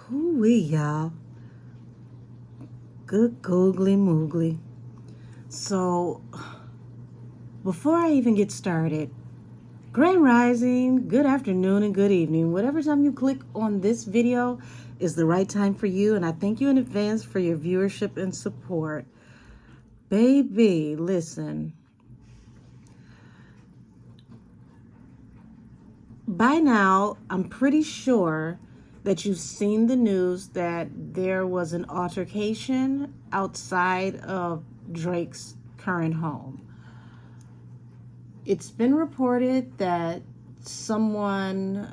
Hoo-wee, y'all. Good googly moogly. So, before I even get started, Grand Rising, good afternoon and good evening. Whatever time you click on this video is the right time for you, and I thank you in advance for your viewership and support. Baby, listen. By now, I'm pretty sure that you've seen the news that there was an altercation outside of Drake's current home. It's been reported that someone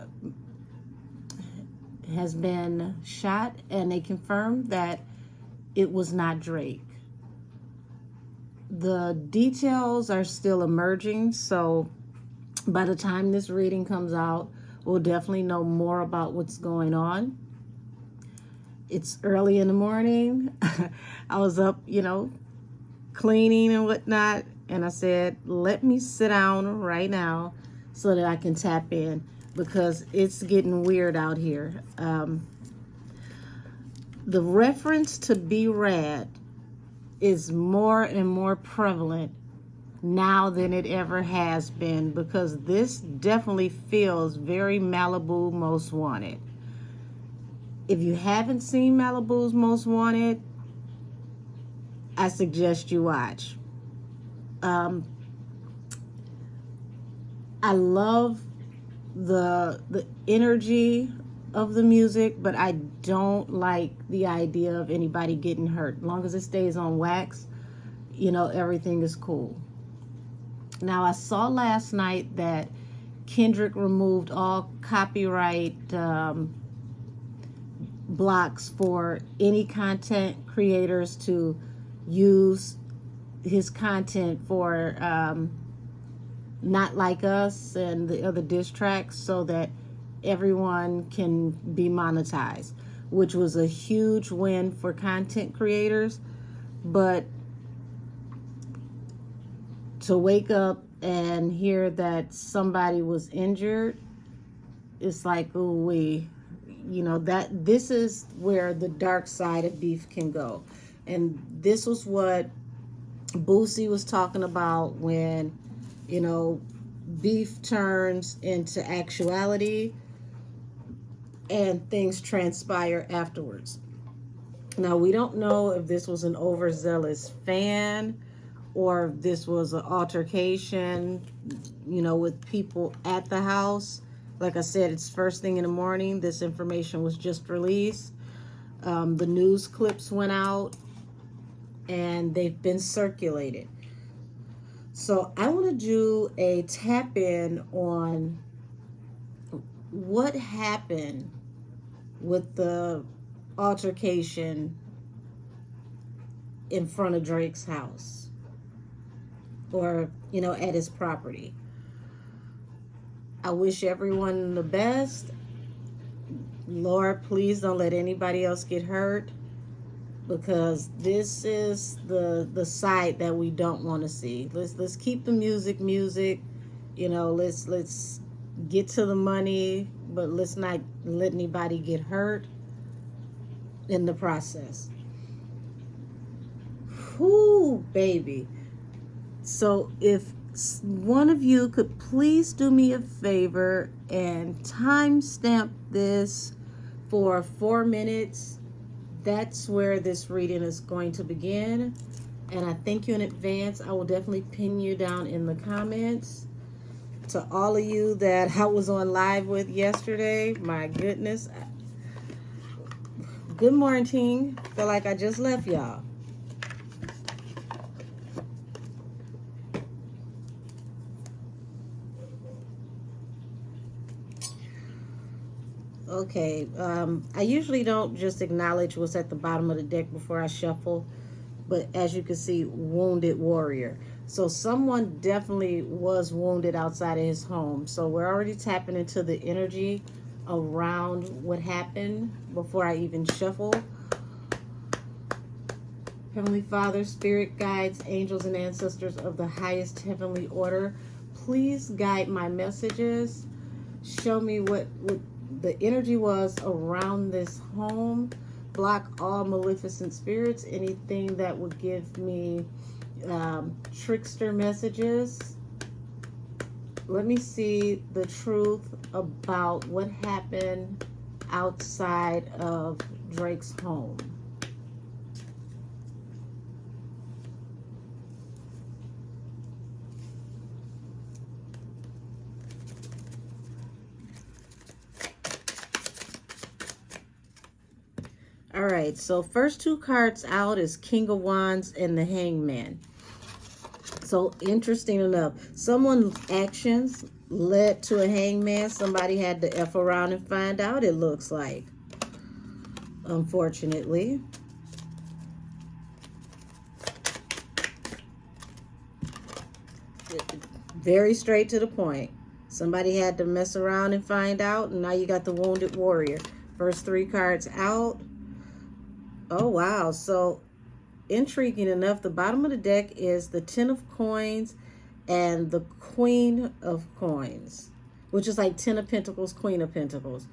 has been shot, and they confirmed that it was not Drake. The details are still emerging, so by the time this reading comes out, we'll definitely know more about what's going on. It's early in the morning. I was up, cleaning and whatnot, and I said, let me sit down right now so that I can tap in, because it's getting weird out here. The reference to be rad is more and more prevalent now than it ever has been, because this definitely feels very Malibu Most Wanted. If you haven't seen Malibu's Most Wanted, I suggest you watch. I love the energy of the music, but I don't like the idea of anybody getting hurt. As long as it stays on wax, everything is cool. Now, I saw last night that Kendrick removed all copyright blocks for any content creators to use his content for Not Like Us and the other diss tracks, so that everyone can be monetized, which was a huge win for content creators. But to wake up and hear that somebody was injured, it's like, ooh, that this is where the dark side of beef can go. And this was what Boosie was talking about when, beef turns into actuality and things transpire afterwards. Now, we don't know if this was an overzealous fan or if this was an altercation, with people at the house. Like I said, it's first thing in the morning. This information was just released. The news clips went out, and they've been circulated. So I want to do a tap in on what happened with the altercation in front of Drake's house, or, at his property. I wish everyone the best. Lord, please don't let anybody else get hurt, because this is the side that we don't want to see. Let's keep the music. Let's get to the money, but let's not let anybody get hurt in the process. Whoo, baby. So if one of you could please do me a favor and timestamp this for 4 minutes, that's where this reading is going to begin. And I thank you in advance. I will definitely pin you down in the comments. To all of you that I was on live with yesterday, my goodness. Good morning. Feel like I just left y'all. Okay, I usually don't just acknowledge what's at the bottom of the deck before I shuffle, but as you can see, wounded warrior. So someone definitely was wounded outside of his home. So we're already tapping into the energy around what happened before I even shuffle. Heavenly Father, spirit guides, angels, and ancestors of the highest heavenly order, please guide my messages. Show me what the energy was around this home. Block all maleficent spirits, anything that would give me trickster messages. Let me see the truth about what happened outside of Drake's home. All right, so first two cards out is King of Wands and the Hangman. So interesting enough, someone's actions led to a hangman. Somebody had to F around and find out, it looks like, unfortunately. Very straight to the point. Somebody had to mess around and find out, and now you got the Wounded Warrior. First three cards out. Oh, wow. So, intriguing enough, the bottom of the deck is the Ten of Coins and the Queen of Coins, which is like Ten of Pentacles, Queen of Pentacles.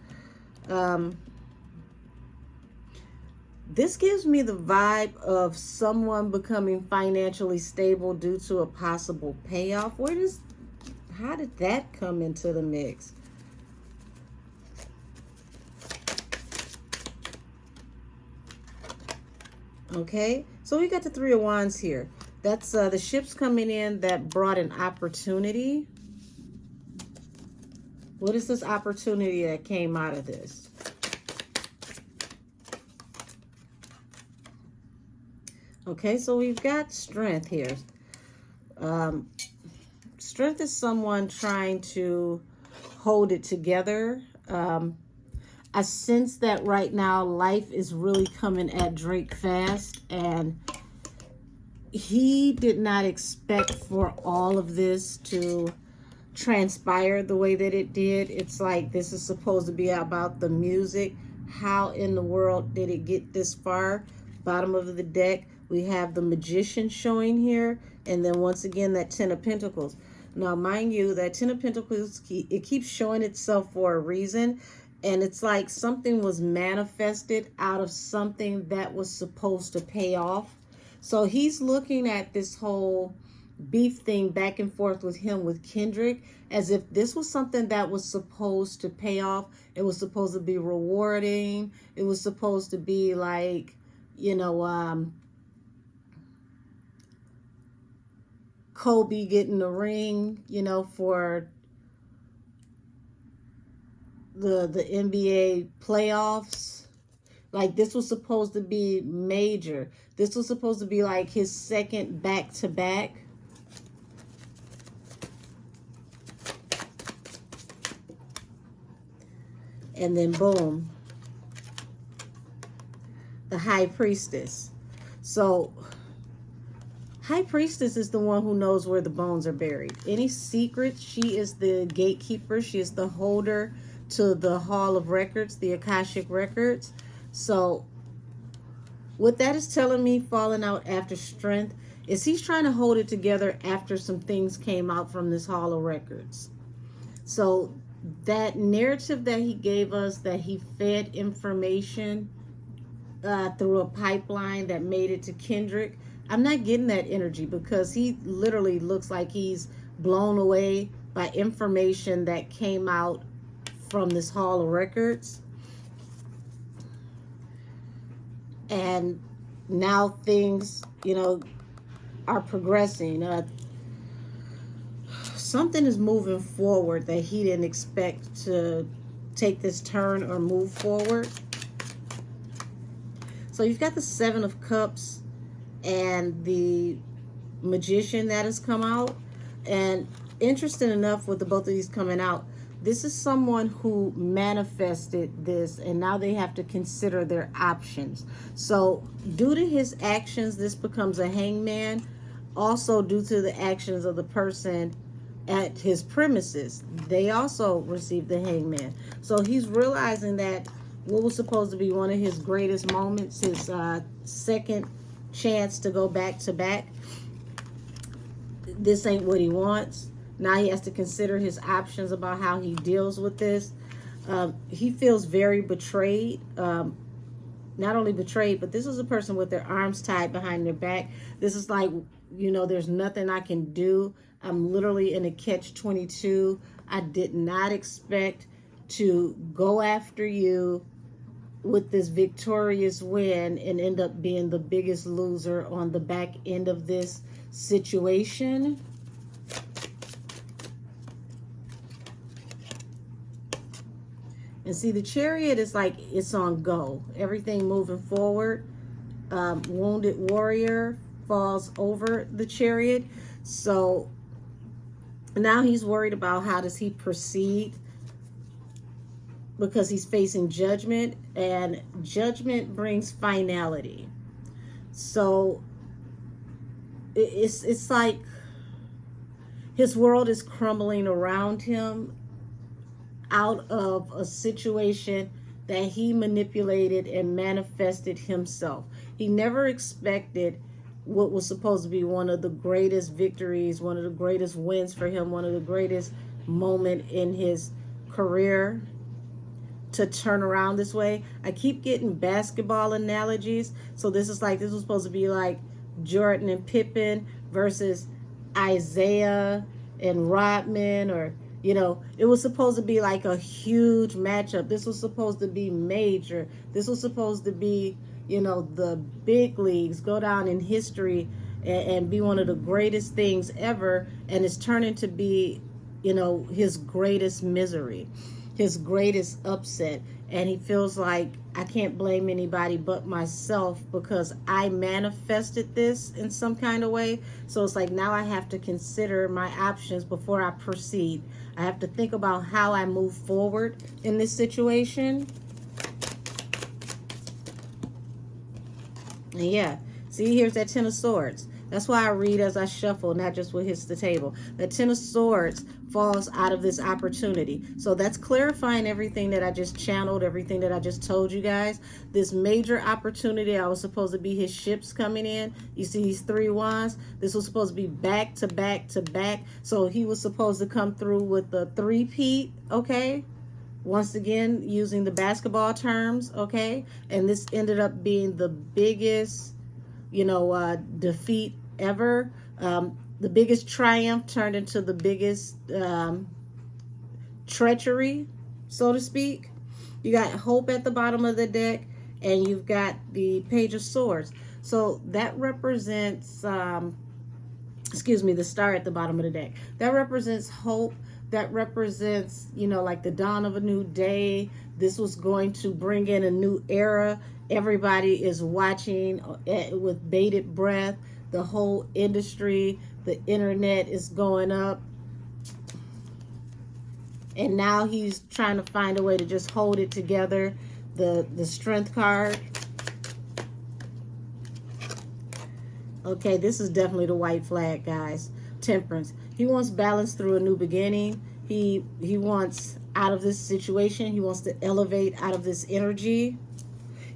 This gives me the vibe of someone becoming financially stable due to a possible payoff. How did that come into the mix? Okay, so we got the Three of Wands here. That's the ships coming in that brought an opportunity. What is this opportunity that came out of this? Okay, so we've got strength here. Strength is someone trying to hold it together. I sense that right now life is really coming at Drake fast, and he did not expect for all of this to transpire the way that it did. It's like this is supposed to be about the music. How in the world did it get this far? Bottom of the deck, we have the Magician showing here, and then once again that Ten of Pentacles. Now, mind you, that Ten of Pentacles, it keeps showing itself for a reason. And it's like something was manifested out of something that was supposed to pay off. So he's looking at this whole beef thing back and forth with him with Kendrick as if this was something that was supposed to pay off. It was supposed to be rewarding. It was supposed to be like, you know, Kobe getting the ring, you know, for the NBA playoffs. Like this was supposed to be major. This was supposed to be like his second back-to-back. And then boom, the High Priestess. So High Priestess is the one who knows where the bones are buried. Any secrets, she is the gatekeeper. She is the holder to the Hall of Records, the Akashic Records. So what that is telling me, falling out after strength, is he's trying to hold it together after some things came out from this Hall of Records. So that narrative that he gave us, that he fed information through a pipeline that made it to Kendrick, I'm not getting that energy because he literally looks like he's blown away by information that came out from this Hall of Records. And now things, you know, are progressing. Something is moving forward that he didn't expect to take this turn or move forward. So you've got the Seven of Cups and the Magician that has come out. And interesting enough with the both of these coming out, this is someone who manifested this and now they have to consider their options. So due to his actions, this becomes a hangman. Also due to the actions of the person at his premises, they also received the hangman. So he's realizing that what was supposed to be one of his greatest moments, his second chance to go back to back, this ain't what he wants. Now he has to consider his options about how he deals with this. He feels very betrayed. Not only betrayed, but this is a person with their arms tied behind their back. This is like, you know, there's nothing I can do. I'm literally in a catch-22. I did not expect to go after you with this victorious win and end up being the biggest loser on the back end of this situation. And see, the Chariot is like it's on go. Everything moving forward. Wounded warrior falls over the Chariot. So now he's worried about how does he proceed, because he's facing judgment, and judgment brings finality. So it's like his world is crumbling around him out of a situation that he manipulated and manifested himself. He never expected what was supposed to be one of the greatest victories, one of the greatest wins for him, one of the greatest moment in his career to turn around this way. I keep getting basketball analogies. So this is like, this was supposed to be like Jordan and Pippen versus Isaiah and Rodman, or, you know, it was supposed to be like a huge matchup. This was supposed to be major. This was supposed to be, you know, the big leagues, go down in history and be one of the greatest things ever. And it's turning to be, you know, his greatest misery, his greatest upset. And he feels like, I can't blame anybody but myself because I manifested this in some kind of way. So it's like, now I have to consider my options before I proceed. I have to think about how I move forward in this situation. And yeah, see, here's that Ten of Swords. That's why I read as I shuffle, not just what hits the table. The Ten of Swords falls out of this opportunity. So that's clarifying everything that I just channeled, everything that I just told you guys. This major opportunity, I was supposed to be his ships coming in. You see these 3 wands? This was supposed to be back to back to back. So he was supposed to come through with the 3-peat, okay? Once again, using the basketball terms, okay? And this ended up being the biggest, you know, defeat ever. The biggest triumph turned into the biggest treachery, so to speak. You got hope at the bottom of the deck, and you've got the Page of Swords. So that represents, excuse me, the Star at the bottom of the deck. That represents hope. That represents, you know, like the dawn of a new day. This was going to bring in a new era. Everybody is watching with bated breath. The whole industry, the internet is going up. And now he's trying to find a way to just hold it together. The Strength card. Okay, this is definitely the white flag, guys. Temperance. He wants balance through a new beginning. He wants out of this situation. He wants to elevate out of this energy.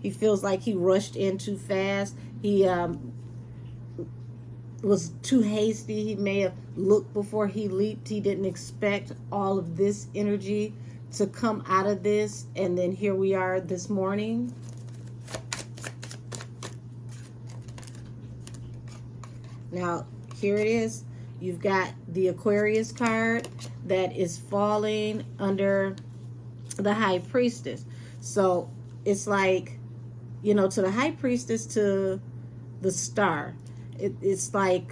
He feels like he rushed in too fast. He was too hasty. He may have looked before he leaped. He didn't expect all of this energy to come out of this. And then here we are this morning. Now, here it is. You've got the Aquarius card that is falling under the High Priestess. So it's like, you know, to the High Priestess, to the Star. It's like,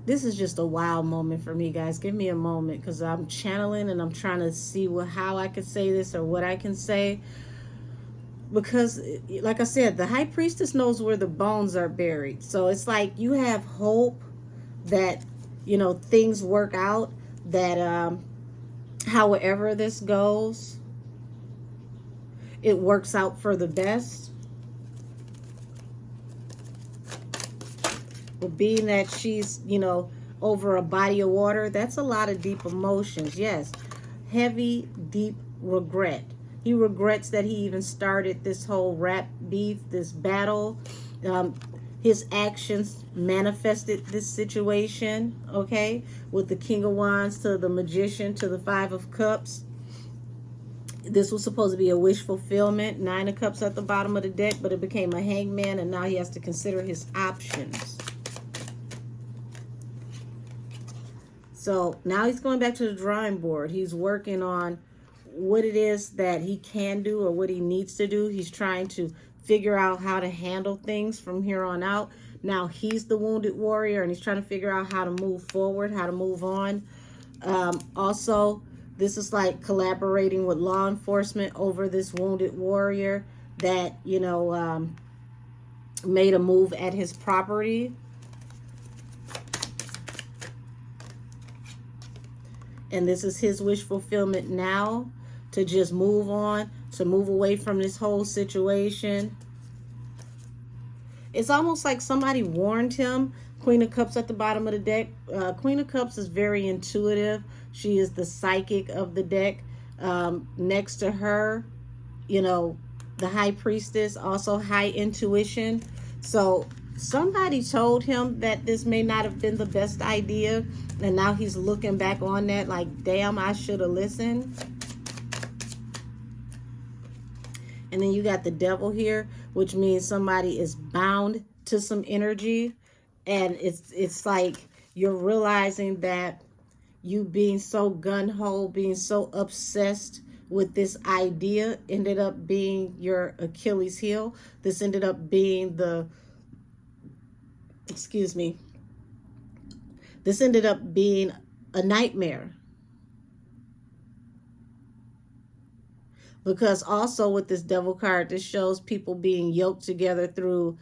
this is just a wild moment for me, guys. Give me a moment, because I'm channeling and I'm trying to see how I could say this or what I can say. Because, like I said, the High Priestess knows where the bones are buried. So it's like you have hope that, you know, things work out, that however this goes, it works out for the best. But being that she's, you know, over a body of water, that's a lot of deep emotions. Yes, heavy, deep regret. He regrets that he even started this whole rap beef, this battle. His actions manifested this situation, okay? With the King of Wands to the Magician to the Five of Cups. This was supposed to be a wish fulfillment. Nine of Cups at the bottom of the deck, but it became a Hangman, and now he has to consider his options. So now he's going back to the drawing board. He's working on what it is that he can do or what he needs to do. He's trying to figure out how to handle things from here on out. Now he's the wounded warrior, and he's trying to figure out how to move forward, how to move on. Also, this is like collaborating with law enforcement over this wounded warrior that, you know, made a move at his property. And this is his wish fulfillment now, to just move on, to move away from this whole situation. It's almost like somebody warned him. Queen of Cups at the bottom of the deck. Queen of Cups is very intuitive. She is the psychic of the deck. Next to her, you know, the High Priestess, also high intuition. So somebody told him that this may not have been the best idea. And now he's looking back on that like, damn, I should have listened. And then you got the Devil here, which means somebody is bound to some energy. And it's like you're realizing that you being so gung-ho, being so obsessed with this idea ended up being your Achilles heel. This ended up being the, excuse me, this ended up being a nightmare. Because also with this Devil card, this shows people being yoked together through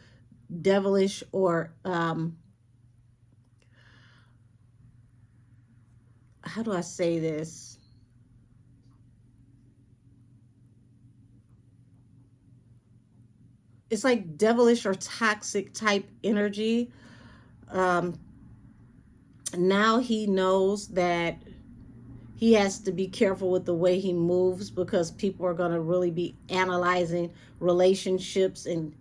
devilish or how do I say this? It's like devilish or toxic type energy. Now he knows that he has to be careful with the way he moves, because people are going to really be analyzing relationships and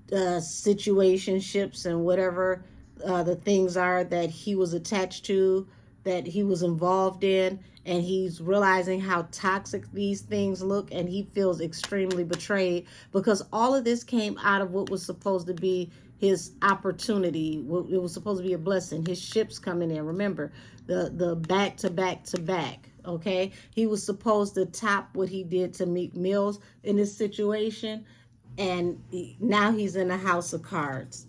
situationships and whatever the things are that he was attached to, that he was involved in. And he's realizing how toxic these things look, and he feels extremely betrayed, because all of this came out of what was supposed to be his opportunity. It was supposed to be a blessing. His ships coming in. Remember, the back to back to back. Okay, he was supposed to top what he did to Meek Mills in this situation, and now he's in a house of cards.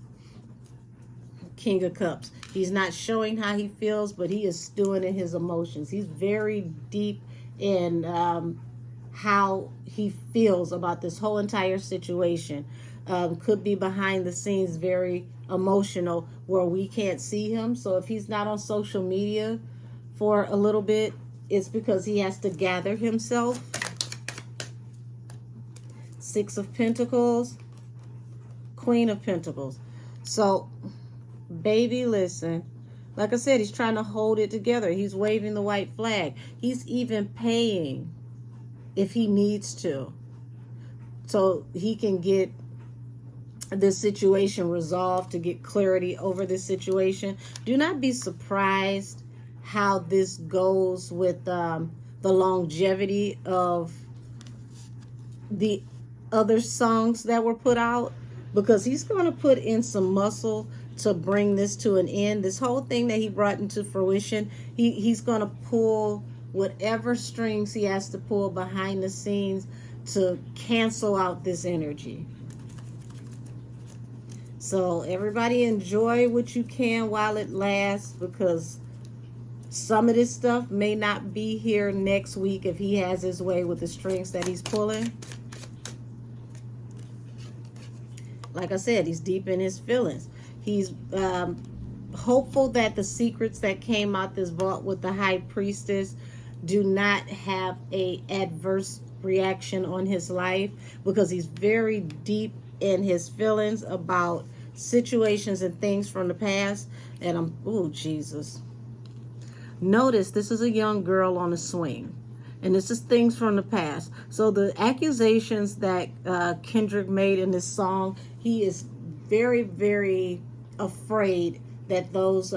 King of Cups. He's not showing how he feels, but he is stewing in his emotions. He's very deep in how he feels about this whole entire situation. Could be behind the scenes very emotional where we can't see him. So if he's not on social media for a little bit, it's because he has to gather himself. Six of Pentacles, Queen of Pentacles. So, baby, listen. Like I said, he's trying to hold it together. He's waving the white flag. He's even paying if he needs to, so he can get this situation resolved, to get clarity over this situation. Do not be surprised how this goes with the longevity of the other songs that were put out, because he's going to put in some muscle to bring this to an end. This whole thing that he brought into fruition, he's going to pull whatever strings he has to pull behind the scenes to cancel out this energy. So everybody enjoy what you can while it lasts, because some of this stuff may not be here next week if he has his way with the strings that he's pulling. Like I said, he's deep in his feelings. He's hopeful that the secrets that came out this vault with the High Priestess do not have a adverse reaction on his life, because he's very deep in his feelings about situations and things from the past. And oh Jesus, notice this is a young girl on a swing, and this is things from the past. So the accusations that Kendrick made in this song, he is very, very afraid that those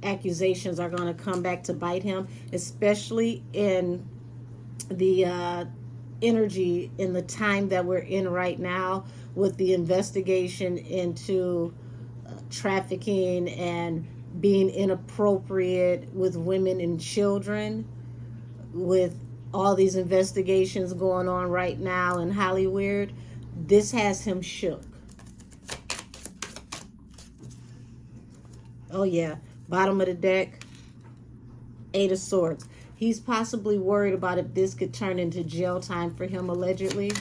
accusations are going to come back to bite him, especially in the energy in the time that we're in right now with the investigation into trafficking and being inappropriate with women and children, with all these investigations going on right now in Hollywood. This has him shook. Oh yeah, bottom of the deck, 8 of Swords. He's possibly worried about if this could turn into jail time for him, allegedly.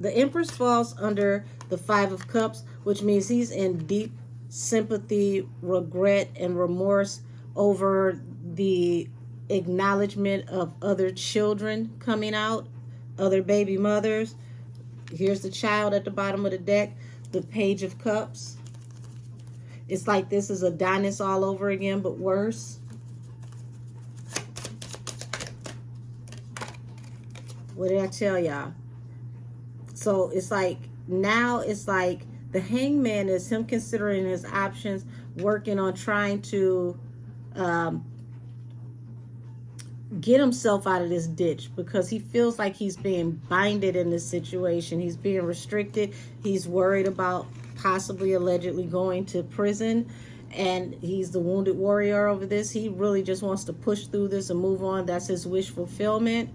The Empress falls under the 5 of Cups, which means he's in deep sympathy, regret, and remorse over the acknowledgement of other children coming out, other baby mothers. Here's the child at the bottom of the deck, the Page of Cups. It's like this is Adonis all over again, but worse. What did I tell y'all? So it's like, now it's like the Hangman is him considering his options, working on trying to get himself out of this ditch, because he feels like he's being binded in this situation. He's being restricted. He's worried about possibly, allegedly going to prison, and he's the wounded warrior over this. He really just wants to push through this and move on. That's his wish fulfillment.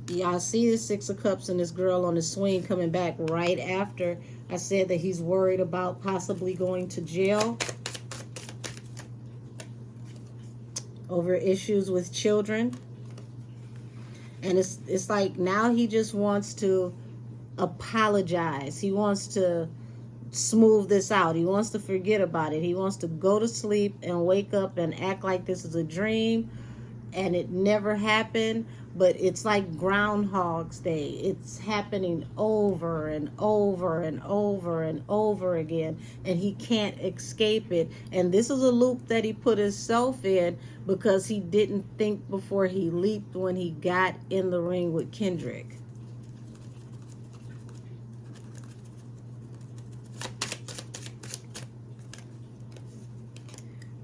Y'all see the 6 of Cups and this girl on the swing coming back right after I said that he's worried about possibly going to jail over issues with children. And it's like now he just wants to apologize. He wants to smooth this out. He wants to forget about it. He wants to go to sleep and wake up and act like this is a dream and it never happened. But it's like Groundhog's Day. It's happening over and over and over and over again, and he can't escape it. And this is a loop that he put himself in because he didn't think before he leaped when he got in the ring with Kendrick.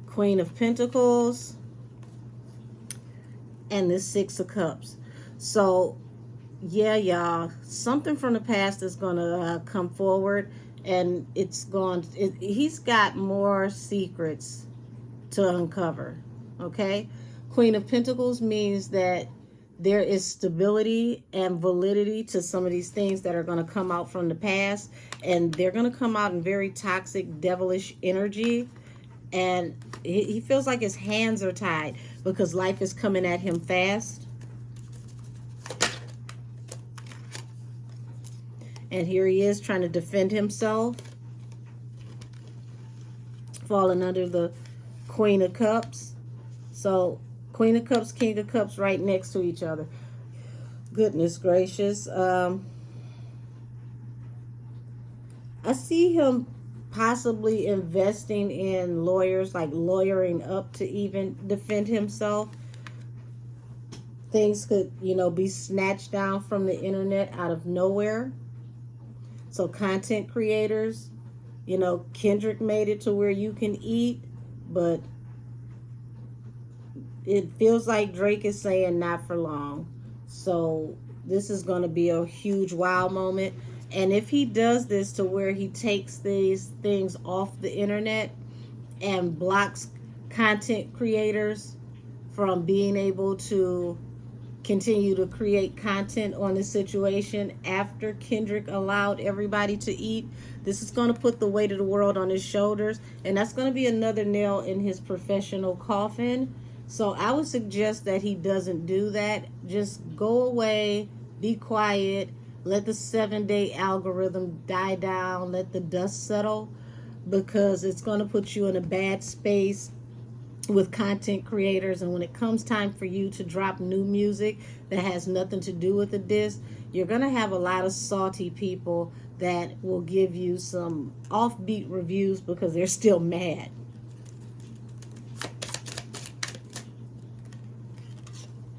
Queen of Pentacles and the 6 of Cups. So yeah, y'all, something from the past is gonna come forward, and he's got more secrets to uncover. Okay, Queen of Pentacles means that there is stability and validity to some of these things that are going to come out from the past, and they're going to come out in very toxic, devilish energy. And he feels like his hands are tied because life is coming at him fast. And here he is trying to defend himself, falling under the Queen of Cups. So Queen of Cups, King of Cups right next to each other. Goodness gracious. I see him possibly investing in lawyers, like lawyering up to even defend himself. Things could, be snatched down from the internet out of nowhere. So content creators, Kendrick made it to where you can eat, but it feels like Drake is saying not for long. So this is going to be a huge wow moment. And if he does this to where he takes these things off the internet and blocks content creators from being able to continue to create content on the situation after Kendrick allowed everybody to eat, this is going to put the weight of the world on his shoulders, and that's going to be another nail in his professional coffin. So I would suggest that he doesn't do that. Just go away, be quiet, let the 7-day algorithm die down, let the dust settle, because it's going to put you in a bad space with content creators. And when it comes time for you to drop new music that has nothing to do with the disc, you're going to have a lot of salty people that will give you some offbeat reviews because they're still mad.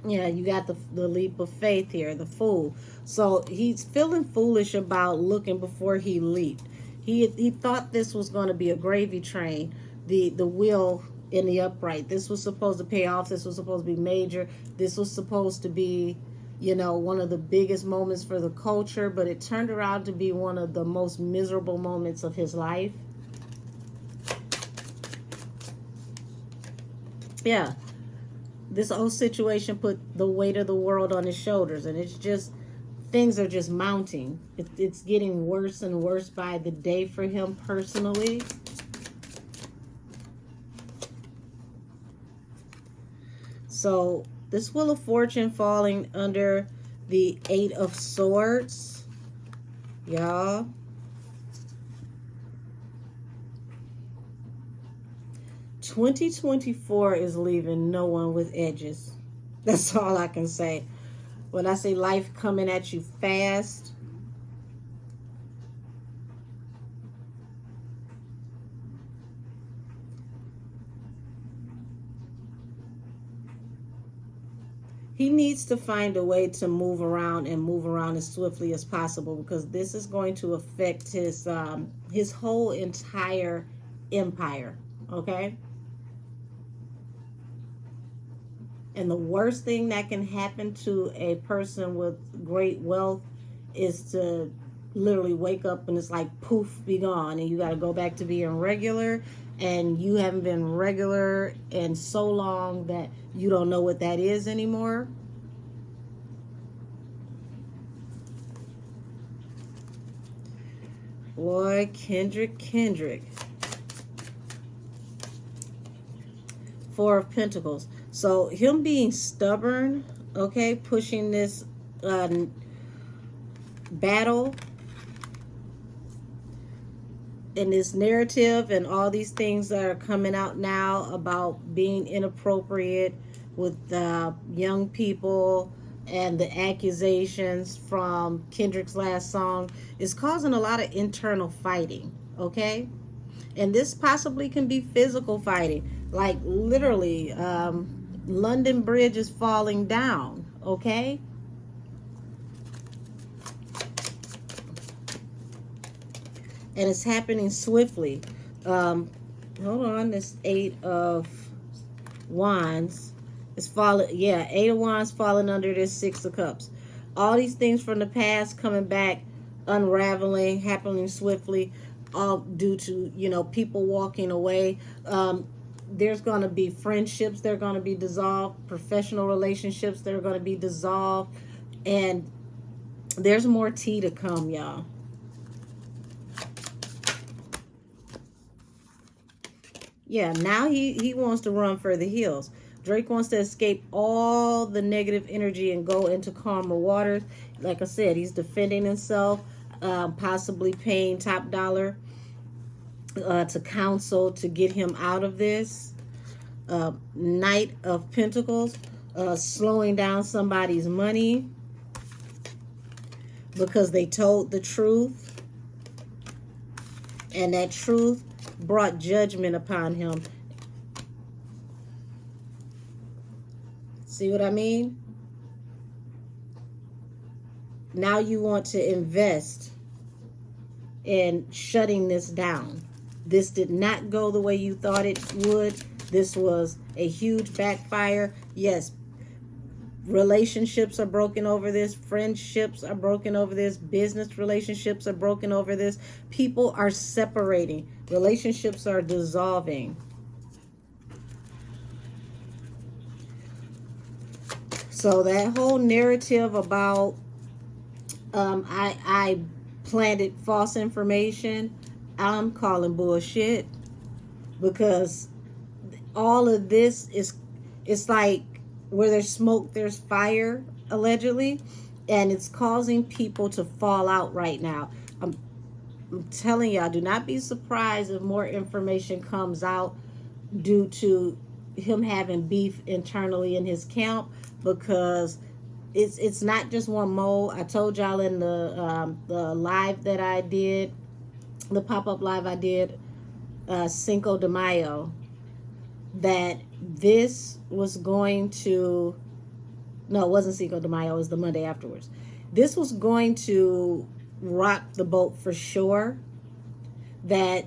Yeah, you got the leap of faith here, the fool. So he's feeling foolish about looking before he leaped. He thought this was going to be a gravy train, the wheel in the upright. This was supposed to pay off. This was supposed to be major. This was supposed to be, you know, one of the biggest moments for the culture, but it turned around to be one of the most miserable moments of his life. Yeah, this whole situation put the weight of the world on his shoulders, and it's just, things are just mounting. It's getting worse and worse by the day for him personally. So this Wheel of Fortune falling under the Eight of Swords, y'all. "2024 is leaving no one with edges." That's all I can say. When I say life coming at you fast, he needs to find a way to move around and move around as swiftly as possible, because this is going to affect his whole entire empire, okay? And the worst thing that can happen to a person with great wealth is to literally wake up and it's like poof, be gone, and you got to go back to being regular, and you haven't been regular in so long that you don't know what that is anymore. Boy, Kendrick. Four of Pentacles. So him being stubborn, okay, pushing this battle and this narrative and all these things that are coming out now about being inappropriate with young people, and the accusations from Kendrick's last song is causing a lot of internal fighting, okay? And this possibly can be physical fighting, like literally London Bridge is falling down, okay? And it's happening swiftly. Hold on, this Eight of Wands is falling. Yeah, Eight of Wands falling under this Six of Cups. All these things from the past coming back, unraveling, happening swiftly, all due to, you know, people walking away. There's going to be friendships that are going to be dissolved, professional relationships that are going to be dissolved, and there's more tea to come, y'all. Yeah, now he wants to run for the hills. Drake wants to escape all the negative energy and go into calmer waters. Like I said, he's defending himself, possibly paying top dollar to counsel to get him out of this. Knight of Pentacles, slowing down somebody's money because they told the truth, and that truth brought judgment upon him. See what I mean? Now you want to invest in shutting this down. This did not go the way you thought it would. This was a huge backfire. Yes, relationships are broken over this. Friendships are broken over this. Business relationships are broken over this. People are separating. Relationships are dissolving. So that whole narrative about I planted false information, I'm calling bullshit, because all of this is, it's like where there's smoke, there's fire, allegedly, and it's causing people to fall out right now. I'm telling y'all, do not be surprised if more information comes out due to him having beef internally in his camp, because it's not just one mole. I told y'all in the live that I did, the pop-up live I did, Cinco de Mayo, that this was going to No, it wasn't Cinco de Mayo. It was the Monday afterwards. This was going to rock the boat for sure. That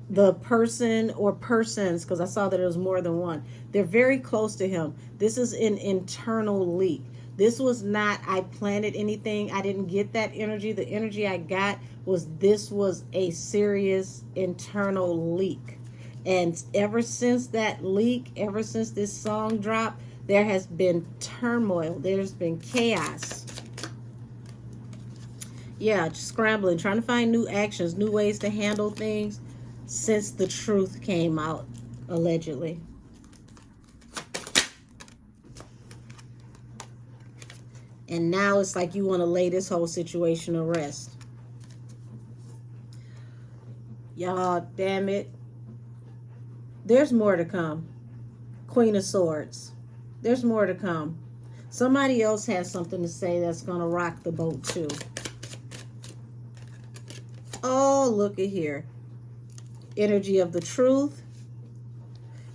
the person or persons, because I saw that it was more than one, they're very close to him. This is an internal leak. This was not, I planted anything. I didn't get that energy. The energy I got was this was a serious internal leak. And ever since that leak, ever since this song dropped, there has been turmoil. There's been chaos. Yeah, just scrambling, trying to find new actions, new ways to handle things since the truth came out, allegedly. And now it's like you want to lay this whole situation to rest. Y'all, damn it. There's more to come. Queen of Swords. There's more to come. Somebody else has something to say that's going to rock the boat too. Oh, look at here. Energy of the truth.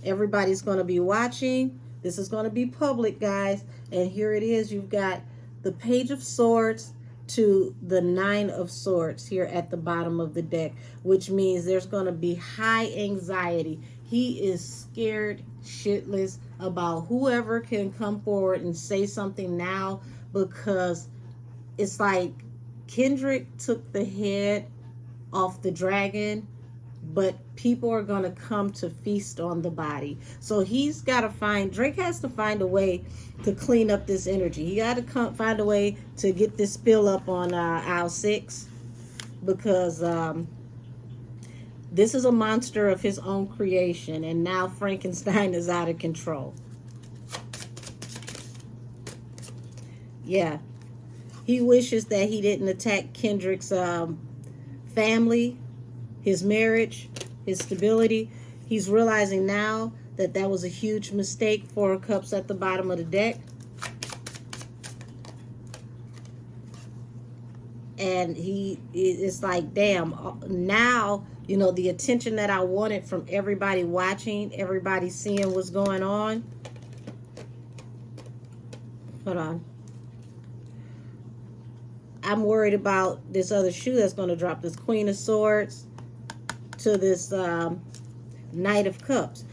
Everybody's going to be watching. This is going to be public, guys. And here it is. You've got the Page of Swords to the Nine of Swords here at the bottom of the deck, which means there's going to be high anxiety. He is scared shitless about whoever can come forward and say something now, because it's like Kendrick took the head off the dragon, but people are going to come to feast on the body. So he's got to find, Drake has to find a way to clean up this energy. He got to find a way to get this spill up on aisle 6, because this is a monster of his own creation, and now Frankenstein is out of control. Yeah. He wishes that he didn't attack Kendrick's family, his marriage, his stability. He's realizing now that that was a huge mistake. 4 of Cups at the bottom of the deck. And it's like, damn, now, you know, the attention that I wanted from everybody watching, everybody seeing what's going on. Hold on. I'm worried about this other shoe that's going to drop, this Queen of Swords to this Knight of Cups.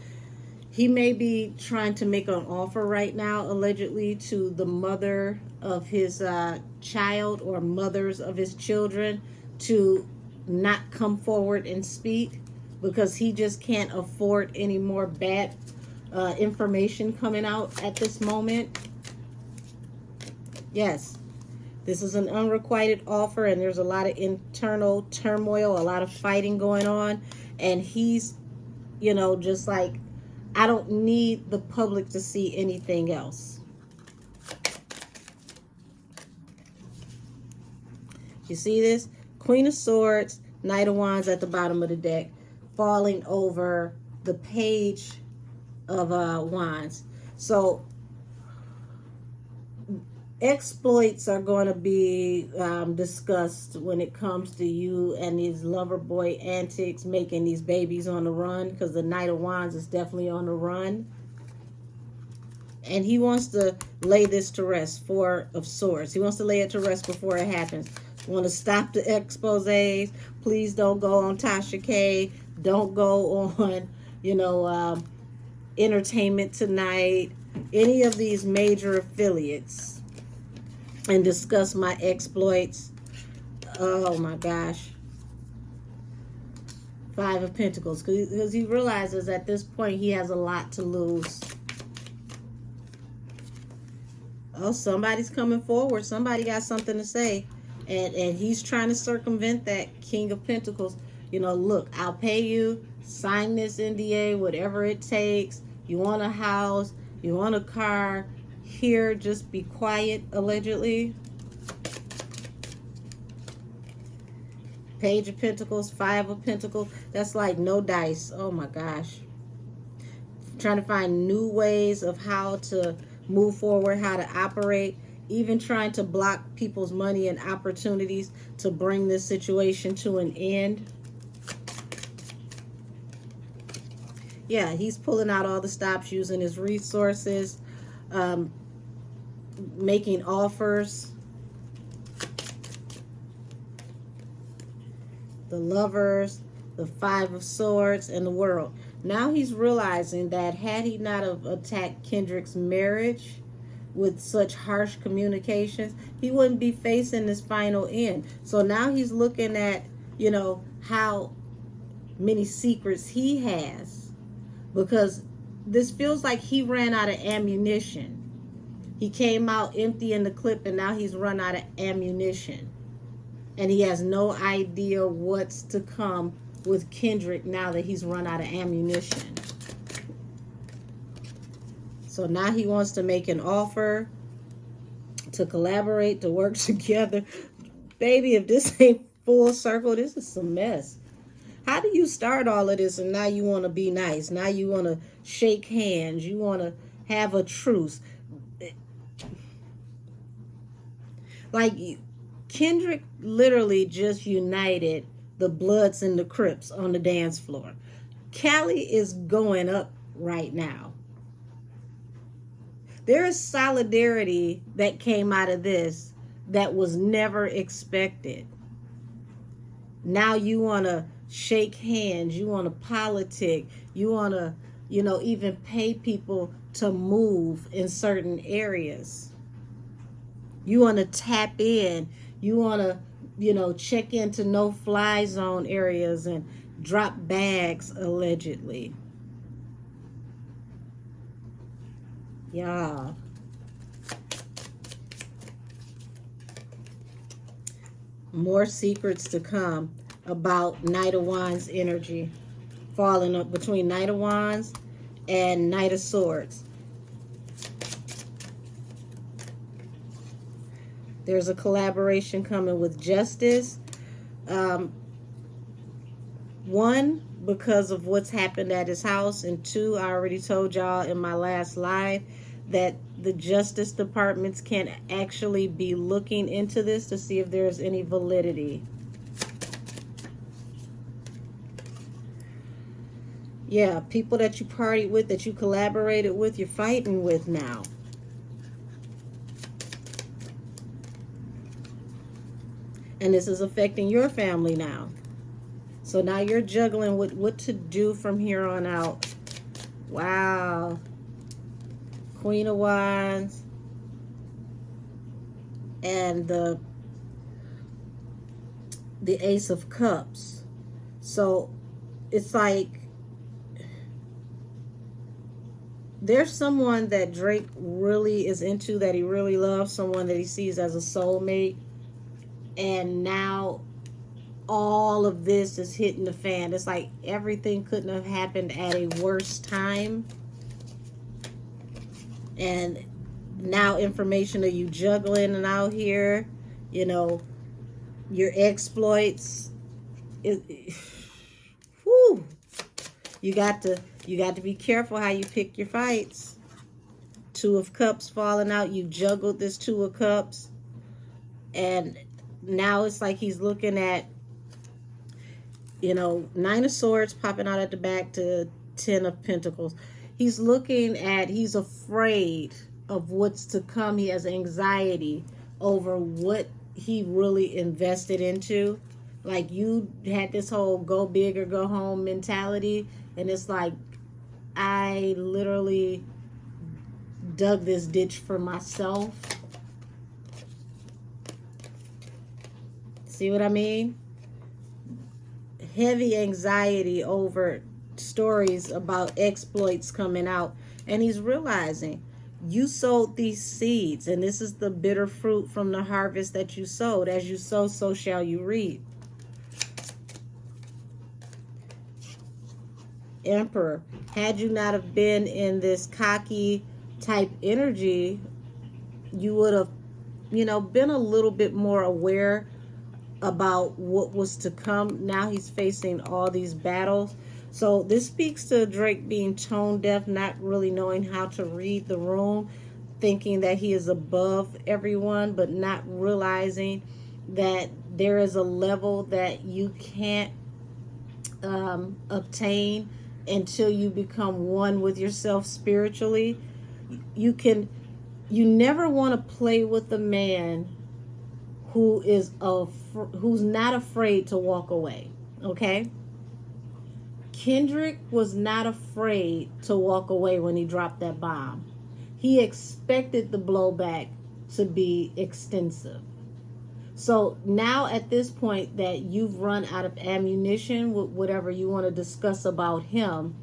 He may be trying to make an offer right now, allegedly, to the mother of his child or mothers of his children to not come forward and speak, because he just can't afford any more bad information coming out at this moment. Yes. This is an unrequited offer, and there's a lot of internal turmoil, a lot of fighting going on. And he's, you know, just like, I don't need the public to see anything else. You see this? Queen of Swords, Knight of Wands at the bottom of the deck, falling over the Page of Wands. So exploits are going to be discussed when it comes to you and these lover boy antics, making these babies on the run, because the Knight of Wands is definitely on the run. And he wants to lay this to rest. 4 of Swords. He wants to lay it to rest before it happens. Want to stop the exposés. Please don't go on Tasha K. Don't go on, you know, Entertainment Tonight. Any of these major affiliates. And discuss my exploits. Oh my gosh. 5 of Pentacles. Because he realizes at this point he has a lot to lose. Oh, somebody's coming forward. Somebody got something to say. And he's trying to circumvent that. King of Pentacles. You know, look, I'll pay you. Sign this NDA, whatever it takes. You want a house. You want a car. Here, just be quiet, allegedly. Page of Pentacles, 5 of Pentacles. That's like no dice. Oh my gosh. Trying to find new ways of how to move forward, how to operate. Even trying to block people's money and opportunities to bring this situation to an end. Yeah, he's pulling out all the stops, using his resources. making offers. The Lovers, the Five of Swords, and the World. Now he's realizing that had he not have attacked Kendrick's marriage with such harsh communications, he wouldn't be facing this final end. So now he's looking at, you know, how many secrets he has, because this feels like he ran out of ammunition. He came out empty in the clip, and now he's run out of ammunition. And he has no idea what's to come with Kendrick now that he's run out of ammunition. So now he wants to make an offer to collaborate, to work together. Baby, if this ain't full circle, this is some mess. How do you start all of this and now you want to be nice? Now you want to shake hands. You want to have a truce. Like, Kendrick literally just united the Bloods and the Crips on the dance floor. Cali is going up right now. There is solidarity that came out of this that was never expected. Now you want to shake hands. You want to politic. You want to, you know, even pay people to move in certain areas. You want to tap in. You want to, you know, check into no-fly zone areas and drop bags, allegedly. Yeah. More secrets to come about Knight of Wands energy. Falling up between Knight of Wands and Knight of Swords. There's a collaboration coming with Justice. One, because of what's happened at his house. And two, I already told y'all in my last live that the Justice Departments can actually be looking into this to see if there's any validity. Yeah, people that you partied with, that you collaborated with, you're fighting with now. And this is affecting your family now. So now you're juggling with what to do from here on out. Wow. Queen of Wands. And the Ace of Cups. So it's like there's someone that Drake really is into, that he really loves, someone that he sees as a soulmate. And now all of this is hitting the fan. It's like everything couldn't have happened at a worse time. And now information of you juggling and out here, you know, your exploits. Whew. You got to be careful how you pick your fights. Two of Cups falling out. You juggled this Two of Cups. And now it's like he's looking at, you know, Nine of Swords popping out at the back to Ten of Pentacles. He's looking at, he's afraid of what's to come. He has anxiety over what he really invested into. Like, you had this whole go big or go home mentality. And it's like, I literally dug this ditch for myself. See what I mean? Heavy anxiety over stories about exploits coming out. And he's realizing you sowed these seeds. And this is the bitter fruit from the harvest that you sowed. As you sow, so shall you reap. Emperor. Had you not have been in this cocky type energy, you would have, you know, been a little bit more aware about what was to come. Now he's facing all these battles. So this speaks to Drake being tone deaf, not really knowing how to read the room, thinking that he is above everyone, but not realizing that there is a level that you can't obtain until you become one with yourself spiritually. You can You never want to play with a man who's not afraid to walk away. Okay? Kendrick was not afraid to walk away when he dropped that bomb. He expected the blowback to be extensive. So now at this point that you've run out of ammunition with whatever you want to discuss about him,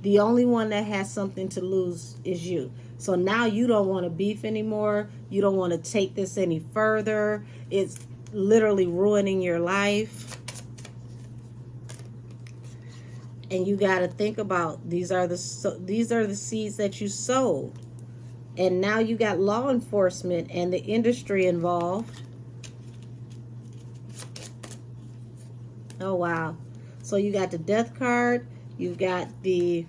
the only one that has something to lose is you. So now you don't want to beef anymore. You don't want to take this any further. It's literally ruining your life. And you got to think about these are the seeds that you sowed. And now you got law enforcement and the industry involved. Oh, wow. So you got the death card. You've got the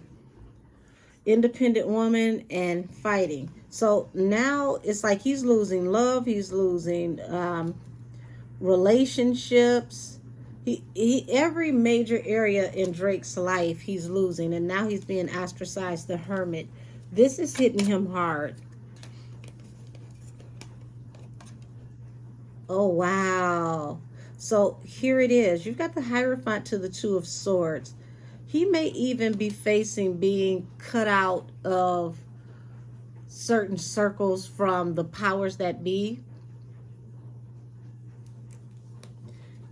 independent woman and fighting. So now it's like he's losing love. He's losing relationships. He every major area in Drake's life he's losing. And now he's being ostracized, the hermit. This is hitting him hard. Oh, wow. So here it is. You've got the Hierophant to the Two of Swords. He may even be facing being cut out of certain circles from the powers that be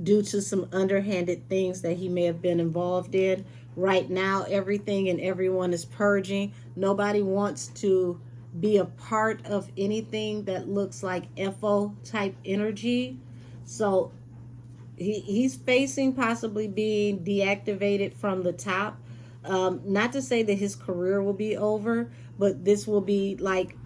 due to some underhanded things that he may have been involved in. Right now, everything and everyone is purging. Nobody wants to be a part of anything that looks like FO type energy. So he's facing possibly being deactivated from the top. Not to say that his career will be over, but this will be like,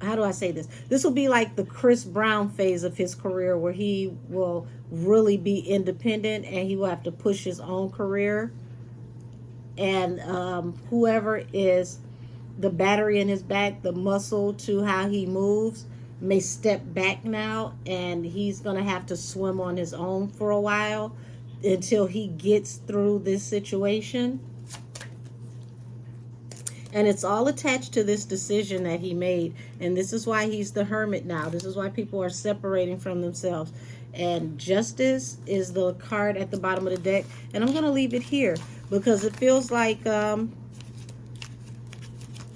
how do I say this? This will be like the Chris Brown phase of his career where he will really be independent and he will have to push his own career. And whoever is the battery in his back, the muscle to how he moves, may step back now, and he's going to have to swim on his own for a while until he gets through this situation. And it's all attached to this decision that he made. And this is why he's the hermit now. This is why people are separating from themselves. And justice is the card at the bottom of the deck. And I'm going to leave it here because it feels like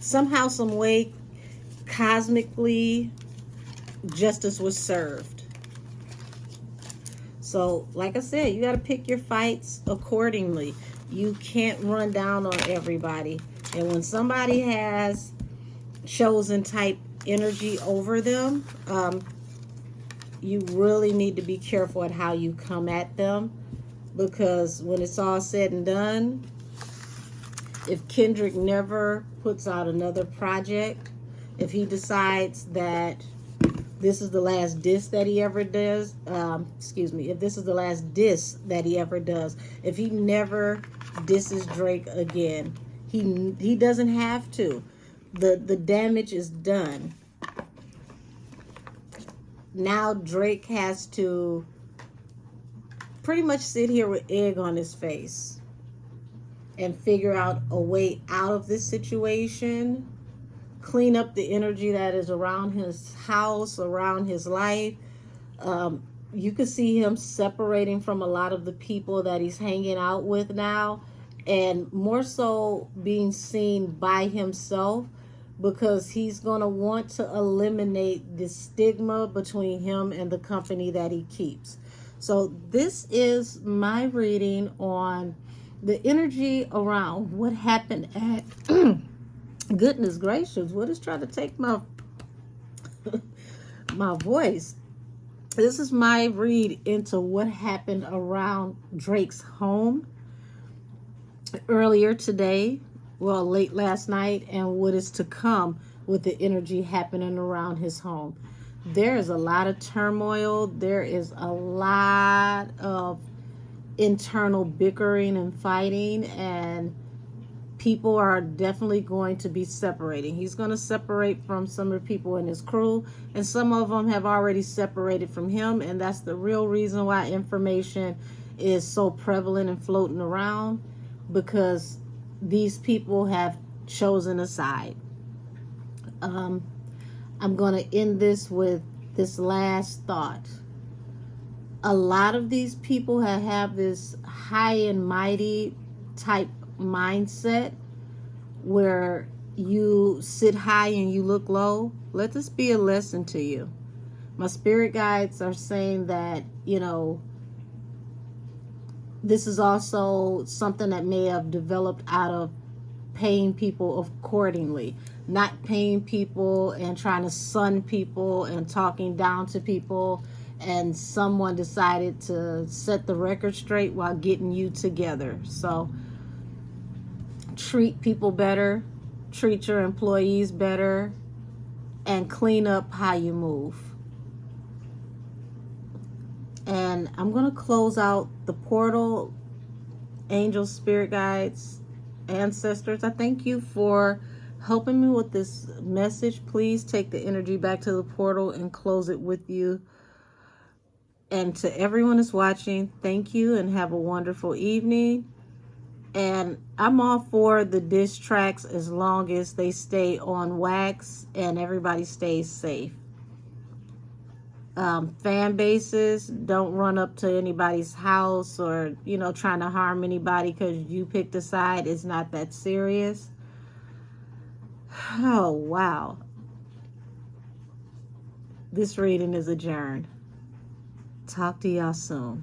somehow, some way, cosmically, justice was served. So, like I said, you got to pick your fights accordingly. You can't run down on everybody. And when somebody has chosen type energy over them, you really need to be careful at how you come at them. Because when it's all said and done, if Kendrick never puts out another project, if he decides that this is the last diss that he ever does, if this is the last diss that he ever does, if he never disses Drake again, he doesn't have to. The damage is done. Now Drake has to pretty much sit here with egg on his face and figure out a way out of this situation, clean up the energy that is around his house, around his life. You can see him separating from a lot of the people that he's hanging out with now, and more so being seen by himself, because he's going to want to eliminate the stigma between him and the company that he keeps. So this is my reading on the energy around what happened at goodness gracious, what is trying to take my my voice? This is my read into what happened around Drake's home earlier today, well, late last night, and what is to come with the energy happening around his home. There is a lot of turmoil. There is a lot of internal bickering and fighting, and people are definitely going to be separating. He's going to separate from some of the people in his crew, and some of them have already separated from him, and that's the real reason why information is so prevalent and floating around, because these people have chosen a side. I'm going to end this with this last thought. A lot of these people have this high and mighty type mindset where you sit high and you look low. Let this be a lesson to you. My spirit guides are saying that, you know, this is also something that may have developed out of paying people accordingly, not paying people and trying to sun people and talking down to people, and someone decided to set the record straight while getting you together. So treat people better, treat your employees better, and clean up how you move. And I'm going to close out the portal. Angels, spirit guides, ancestors, I thank you for helping me with this message. Please take the energy back to the portal and close it with you. And to everyone that's watching, thank you and have a wonderful evening. And I'm all for the diss tracks as long as they stay on wax and everybody stays safe. Fan bases, don't run up to anybody's house or, you know, trying to harm anybody because you picked a side. It's not that serious. Oh, wow. This reading is adjourned. Talk to y'all soon.